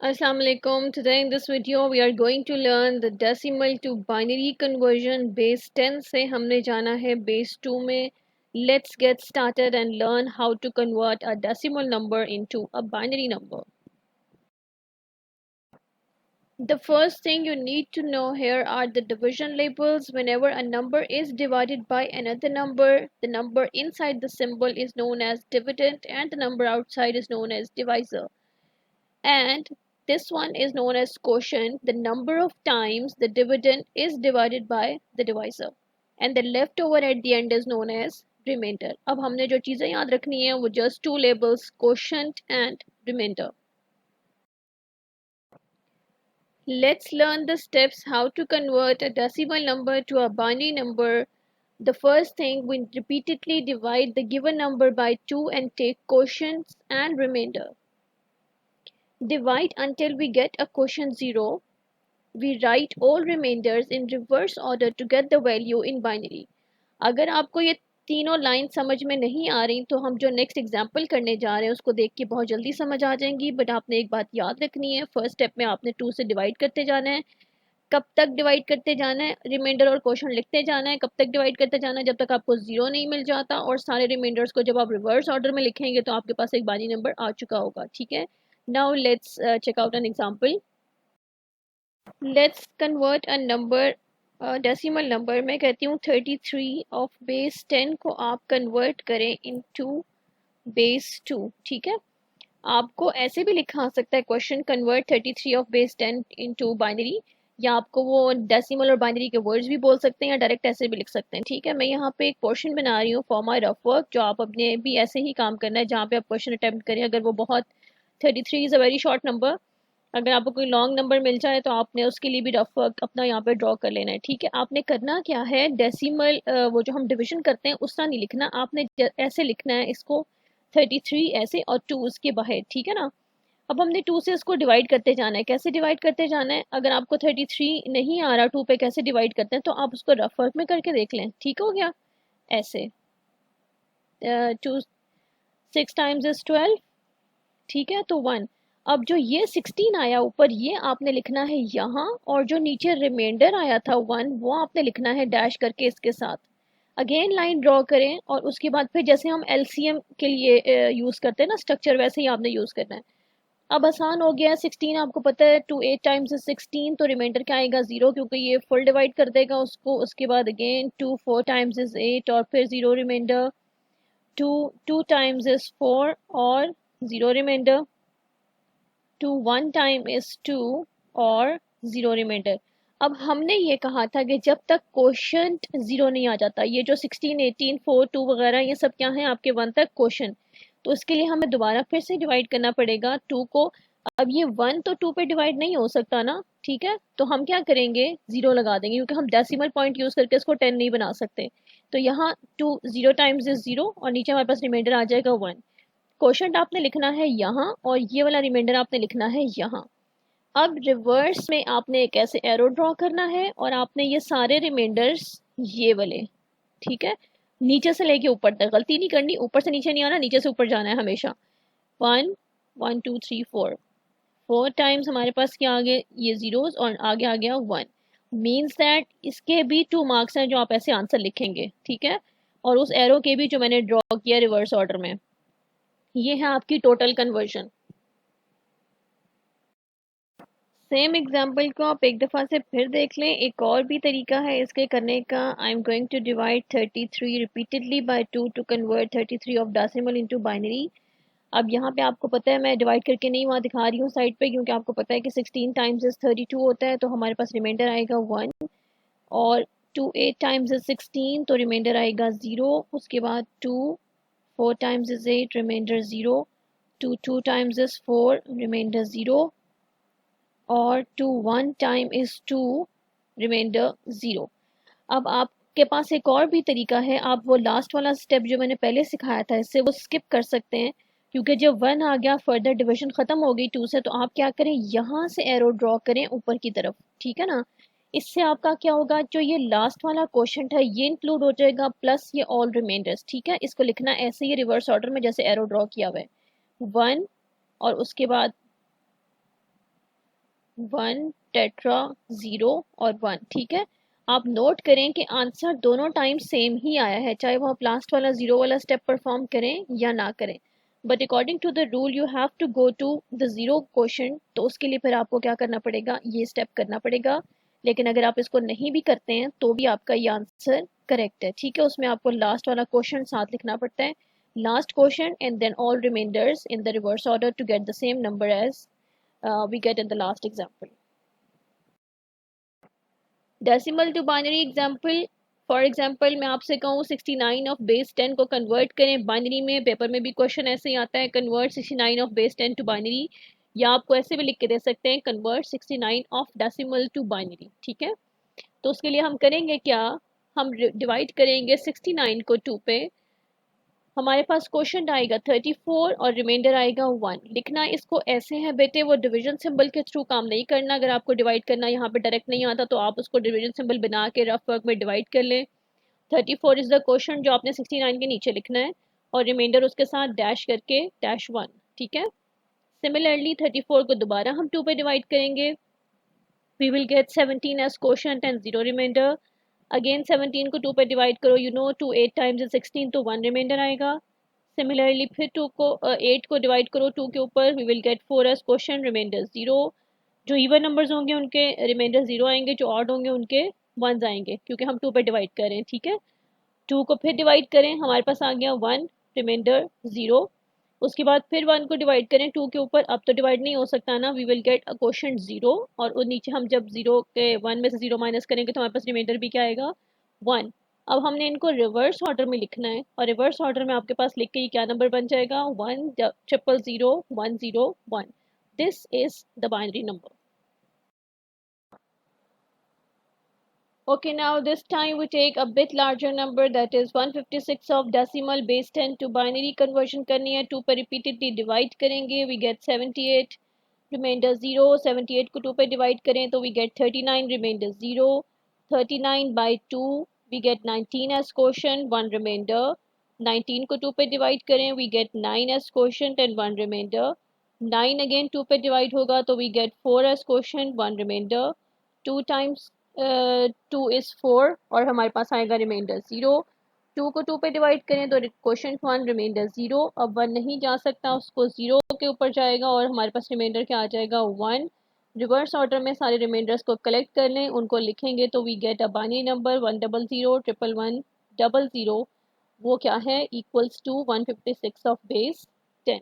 Assalamu alaikum. Today in this video we are going to learn the decimal to binary conversion base 10 से हमने जाना है base 2 में. Let's get started and learn how to convert a decimal number into a binary number. The first thing you need to know here are the division labels. Whenever a number is divided by another number, the number inside the symbol is known as dividend and the number outside is known as divisor. And this one is known as quotient, the number of times the dividend is divided by the divisor, and the leftover at the end is known as remainder. अब हमने जो चीज़ें याद रखनी है वो just two labels, quotient and remainder. Let's learn the steps how to convert a decimal number to a binary number. The first thing, we repeatedly divide the given number by 2 and take quotients and remainder. Divide until we get a quotient 0. We write all remainders in reverse order to get the value in binary. अगर आपको ये तीनों line समझ में नहीं आ रही तो हम जो नेक्स्ट एग्जांपल करने जा रहे हैं उसको देख के बहुत जल्दी समझ आ जाएंगी. बट आपने एक बात याद रखनी है, फर्स्ट स्टेप में आपने 2 से डिवाइड करते जाना है. कब तक डिवाइड करते जाना है? रिमाइंडर और क्वोशंट लिखते जाना है. कब तक डिवाइड करते जाना है? जब तक आपको 0 नहीं मिल जाता. और सारे रिमाइंडर्स को जब आप रिवर्स ऑर्डर में लिखेंगे तो आपके पास एक बाइनरी नंबर आ चुका होगा. ठीक है, now let's check out an example. Let's convert a number, decimal number. मैं कहती हूँ 33 ऑफ बेस 10 को आप कन्वर्ट करें इनटू बेस 2. ठीक है, आपको ऐसे भी लिखा आ सकता है question, convert 33 of base 10 into binary, या आपको वो डेसिमल और बाइनरी के वर्ड्स भी बोल सकते हैं या डायरेक्ट ऐसे भी लिख सकते हैं. ठीक है, मैं यहाँ पे एक पोर्शन बना रही हूँ फॉर माई रफ वर्क, जो आप अपने भी ऐसे ही काम करना है जहाँ पे आप क्वेश्चन अटेम्प्ट करें. अगर वो बहुत 33 is a very short number, अगर आपको कोई लॉन्ग नंबर मिल जाए तो आपने उसके लिए भी रफ वर्क अपना यहाँ पे ड्रॉ कर लेना है. ठीक है, आपने करना क्या है, डेसिमल वो जो हम डिवीजन करते हैं उस तरह नहीं लिखना, आपने ऐसे लिखना है इसको 33 ऐसे और 2 उसके बाहर. ठीक है ना. अब हमने 2 से इसको डिवाइड करते जाना है. कैसे डिवाइड करते जाना है? अगर आपको 33 नहीं आ रहा 2 पे कैसे डिवाइड करते हैं तो आप उसको रफ वर्क में करके देख लें. ठीक हो गया. ऐसे 2 6 टाइम्स इज 12. ठीक है, तो 1. अब जो ये 16 आया ऊपर ये आपने लिखना है यहाँ, और जो नीचे रिमाइंडर आया था 1 वो आपने लिखना है डैश करके इसके साथ. अगेन लाइन ड्रॉ करें और उसके बाद फिर जैसे हम एलसीएम के लिए यूज़ करते हैं ना स्ट्रक्चर, वैसे ही आपने यूज़ करना है. अब आसान हो गया. 16 आपको पता है 2 8 टाइम्स इज 16, तो रिमाइंडर क्या आएगा 0, क्योंकि ये फुल डिवाइड कर देगा उसको. उसके बाद अगेन 2 4 टाइम्स इज 8 और फिर 0 रिमाइंडर. 2 2 टाइम्स इज 4 और 0 रिमाइंडर. 2 1 टाइम इज 2 और 0 रिमाइंडर. अब हमने ये कहा था कि जब तक क्वोशंट 0 नहीं आ जाता, ये जो 16 18 4 2 वगैरह ये सब क्या है आपके 1 तक क्वोशंट, तो इसके लिए हमें दोबारा फिर से डिवाइड करना पड़ेगा 2 को. अब ये 1 तो 2 पे डिवाइड नहीं हो सकता ना. ठीक है, तो हम क्या करेंगे 0 लगा देंगे, क्योंकि हम डेसिमल पॉइंट यूज करके इसको 10 नहीं बना सकते. तो यहाँ 2 0 टाइम्स इज 0 और नीचे हमारे पास रिमाइंडर आ जाएगा 1. क्वोशंट आपने लिखना है यहाँ और ये वाला रिमाइंडर आपने लिखना है यहाँ. अब रिवर्स में आपने एक ऐसे एरो ड्रॉ करना है और आपने ये सारे रिमाइंडर्स ये वाले, ठीक है, नीचे से लेके ऊपर तक, गलती नहीं करनी, ऊपर से नीचे नहीं आना, नीचे से ऊपर जाना है हमेशा. 1 1 2 3 4 4 टाइम्स हमारे पास क्या आ गए ये जीरोस और आगे आ गया 1. मीन्स दैट इसके भी 2 मार्क्स हैं जो आप ऐसे आंसर लिखेंगे. ठीक है, और उस एरो के भी जो मैंने ड्रॉ किया रिवर्स ऑर्डर में. ये है आपकी टोटल कन्वर्जन. सेम एग्जाम्पल को आप एक दफ़ा से फिर देख लें. एक और भी तरीका है इसके करने का. I am going to divide 33 repeatedly by 2 to convert 33 of decimal into binary. अब यहाँ पे आपको पता है मैं डिवाइड करके नहीं वहाँ दिखा रही हूँ साइड पे, क्योंकि आपको पता है कि 16 टाइम्स इज 32 होता है, तो हमारे पास रिमाइंडर आएगा 1. और 2 8 टाइम्स इज 16, तो रिमाइंडर आएगा 0. उसके बाद 2 4 times is 8, remainder 0. 2 2 times is 4, remainder 0. और 2 1 टाइम इज 2, रिमाइंडर 0. अब आपके पास एक और भी तरीका है. आप वो लास्ट वाला स्टेप जो मैंने पहले सिखाया था इससे वो स्किप कर सकते हैं, क्योंकि जब 1 आ गया फर्दर डिवीजन ख़त्म हो गई 2 से, तो आप क्या करें यहाँ से एरो ड्रॉ करें ऊपर की तरफ. ठीक है ना. इससे आपका क्या होगा, जो ये लास्ट वाला क्वेश्चन है ये इंक्लूड हो जाएगा प्लस ये ऑल रिमाइंडर्स. ठीक है, इसको लिखना ऐसे ही रिवर्स ऑर्डर में जैसे एरो ड्रॉ किया हुआ है. 1 और उसके बाद 1 टेट्रा 0 और 1, ठीक है। आप नोट करें कि आंसर दोनों टाइम सेम ही आया है, चाहे वो आप लास्ट वाला 0 वाला स्टेप परफॉर्म करें या ना करें। But according to the rule you have to go to the 0 quotient, तो उसके लिए फिर आपको क्या करना पड़ेगा, ये स्टेप करना पड़ेगा। लेकिन अगर आप इसको नहीं भी करते हैं तो भी आपका ये आंसर करेक्ट है, ठीक है। उसमें आपको लास्ट वाला क्वेश्चन साथ लिखना पड़ता है, last question and then all remainders in the reverse order to get the same number as we get in the last example. Decimal to binary example, for example मैं आपसे कहूँ 69 ऑफ बेस 10 को convert करें binary में। Paper में भी question ऐसे ही आता है, convert 69 of base 10 to binary, या आपको ऐसे भी लिख के दे सकते हैं convert 69 of decimal to binary, ठीक है। तो उसके लिए हम करेंगे क्या, हम डिवाइड करेंगे 69 को 2 पे, हमारे पास क्वेश्चन आएगा 34 और रिमाइंडर आएगा 1। लिखना इसको ऐसे है बेटे, वो डिवीजन सिंबल के थ्रू काम नहीं करना। अगर आपको डिवाइड करना यहाँ पे डायरेक्ट नहीं आता तो आप उसको डिवीजन सिंबल बना के रफ वर्क में डिवाइड कर लें। 34 इज द क्वेश्चन जो आपने 69 के नीचे लिखना है, और रिमाइंडर उसके साथ डैश करके डैश 1, ठीक है। सिमिलरली 34 को दोबारा हम 2 पे डिवाइड करेंगे, we will get 17 as quotient and 0 remainder. Again 17 को 2 पे डिवाइड करो, यू नो 2 8 टाइम्स इज 16, तो 1 रिमाइंडर आएगा। सिमिलरली फिर 2 को 8 को डिवाइड करो 2 के ऊपर, we will get 4 as quotient, remainder 0। जो इवन नंबर्स होंगे उनके रिमाइंडर 0 आएंगे, जो ऑड होंगे उनके 1 आएंगे, क्योंकि हम 2 पे डिवाइड कर रहे हैं, ठीक है। 2 को फिर डिवाइड करें, हमारे पास आ गया 1 रिमाइंडर 0। उसके बाद फिर 1 को डिवाइड करें 2 के ऊपर, अब तो डिवाइड नहीं हो सकता ना, we will get a quotient 0, और वो नीचे हम जब 0 के 1 में से 0 माइनस करेंगे तो हमारे पास रिमाइंडर भी क्या आएगा, 1। अब हमने इनको रिवर्स ऑर्डर में लिखना है, और रिवर्स ऑर्डर में आपके पास लिख के ये क्या नंबर बन जाएगा, 1 000 101। This is the binary number. Okay, now this time we take a bit larger number, that is 156 of decimal base 10 to binary conversion करनी है, 2 पे repeatedly divide करेंगे, we get 78, remainder 0, 78 को 2 पे divide करें तो we get 39, remainder 0, 39 by 2 we get 19 as quotient, 1 remainder, 19 को 2 पे divide करें we get 9 as quotient and 1 remainder, 9 again 2 पे divide होगा तो we get 4 as quotient, 1 remainder, 2 times 2 is 4 और हमारे पास आएगा रिमाइंडर 0। 2 को 2 पे डिवाइड करें तो क्वेश्चन 1 रिमाइंडर 0, अब 1 नहीं जा सकता, उसको 0 के ऊपर जाएगा और हमारे पास रिमाइंडर क्या आ जाएगा, 1। रिवर्स ऑर्डर में सारे रिमाइंडर्स को कलेक्ट कर लें, उनको लिखेंगे तो we get a binary number 100 111 00। वो क्या है, इक्वल्स टू 156 ऑफ बेस 10।